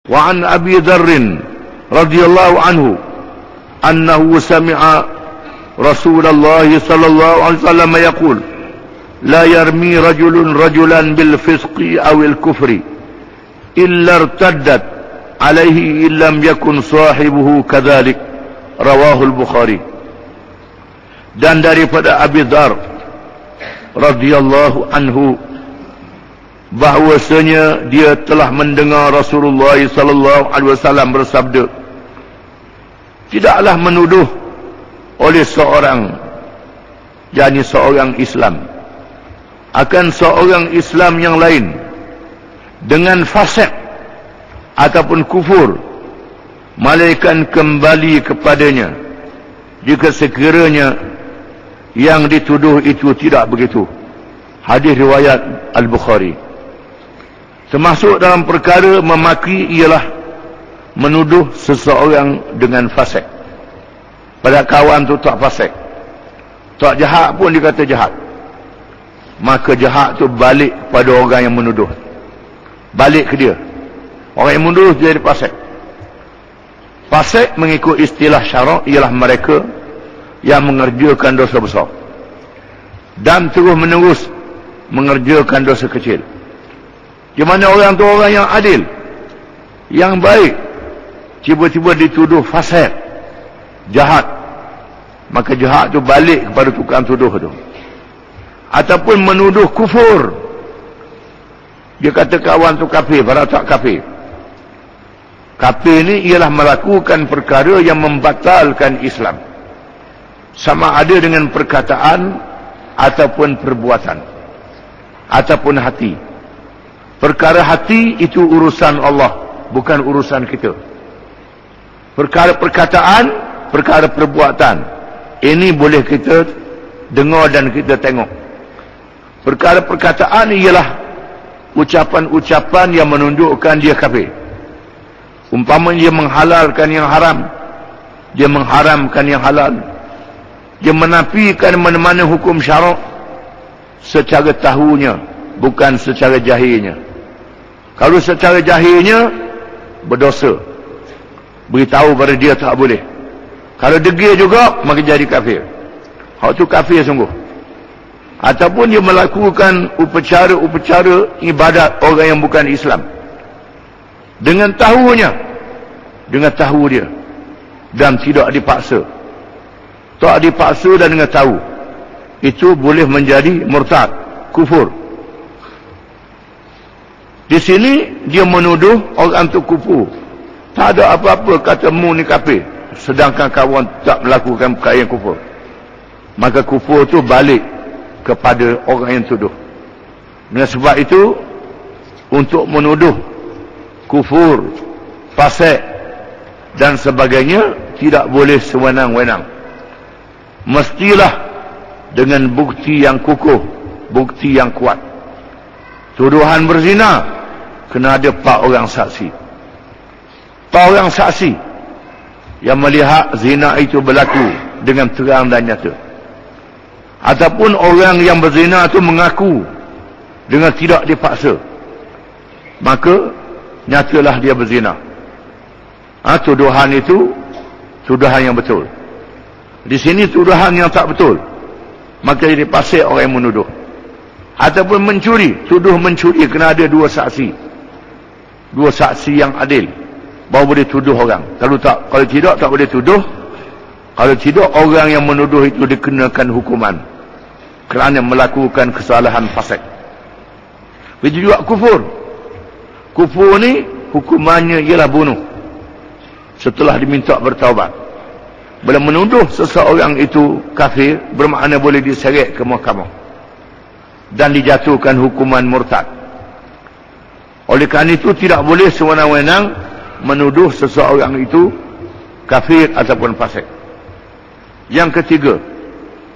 Wa an Abi Dzarr radhiyallahu anhu annahu sami'a Rasulullah sallallahu alaihi wasallam yaqul la yarmi rajulun rajulan bil fisqi aw al kufri illa irtaddat alaihi illam yakun sahibuhu kadzalik, rawahu al-Bukhari. Dan daripada Abi Dzarr radhiyallahu anhu bahwasanya dia telah mendengar Rasulullah sallallahu alaihi wasallam bersabda, tidaklah menuduh oleh seorang, yakni seorang Islam, akan seorang Islam yang lain dengan fasik ataupun kufur, malaikat kembali kepadanya jika sekiranya yang dituduh itu tidak begitu. Hadis riwayat Al-Bukhari. Termasuk dalam perkara memaki ialah menuduh seseorang dengan fasik. Pada kawan tu tak fasik, tak jahat pun dikata jahat, maka jahat tu balik pada orang yang menuduh, balik ke dia. Orang yang menuduh jadi fasik. Fasik mengikut istilah syarak ialah mereka yang mengerjakan dosa besar dan terus menerus mengerjakan dosa kecil. Di mana orang tu orang yang adil, yang baik, tiba-tiba dituduh fasik, jahat, maka jahat tu balik kepada tukang tuduh tu. Ataupun menuduh kufur, dia kata kawan tu kafir, padahal tak kafir. Kafir ni ialah melakukan perkara yang membatalkan Islam, sama ada dengan perkataan ataupun perbuatan ataupun hati. Perkara hati itu urusan Allah, bukan urusan kita. Perkara perkataan, perkara perbuatan, ini boleh kita dengar dan kita tengok. Perkara perkataan ialah ucapan-ucapan yang menunjukkan dia kafir. Umpama dia menghalalkan yang haram, dia mengharamkan yang halal, dia menafikan mana-mana hukum syarak secara tahunya, bukan secara jahilnya. Kalau secara jahilnya, berdosa, beritahu pada dia tak boleh. Kalau degil juga, maka jadi kafir. Hak tu kafir sungguh. Ataupun dia melakukan upacara-upacara ibadat orang yang bukan Islam dengan tahunya, dengan tahu dia, dan tidak dipaksa. Tak dipaksa dan dengan tahu, itu boleh menjadi murtad, kufur. Di sini dia menuduh orang tu kufur, tak ada apa-apa kata mu ni kafir, sedangkan kawan tak melakukan perkara yang kufur. Maka kufur tu balik kepada orang yang tuduh. Dengan sebab itu, untuk menuduh kufur, fasik dan sebagainya tidak boleh sewenang-wenang. Mestilah dengan bukti yang kukuh, bukti yang kuat. Tuduhan berzina, kena ada 4 orang saksi. 4 orang saksi yang melihat zina itu berlaku dengan terang dan nyata. Ataupun orang yang berzina itu mengaku dengan tidak dipaksa, maka nyatalah dia berzina. Tuduhan itu tuduhan yang betul. Di sini tuduhan yang tak betul, maka jadi pasal orang yang menuduh. Ataupun mencuri, tuduh mencuri, kena ada 2 saksi, 2 saksi yang adil, baru boleh tuduh orang. Kalau tidak tak boleh tuduh. Kalau tidak, orang yang menuduh itu dikenakan hukuman kerana melakukan kesalahan fasik. Begitu juga kufur. Kufur ni hukumannya ialah bunuh setelah diminta bertaubat. Bila menuduh seseorang itu kafir, bermakna boleh diseret ke mahkamah dan dijatuhkan hukuman murtad. Oleh kerana itu tidak boleh sewenang-wenang menuduh seseorang itu kafir ataupun fasik. Yang ketiga,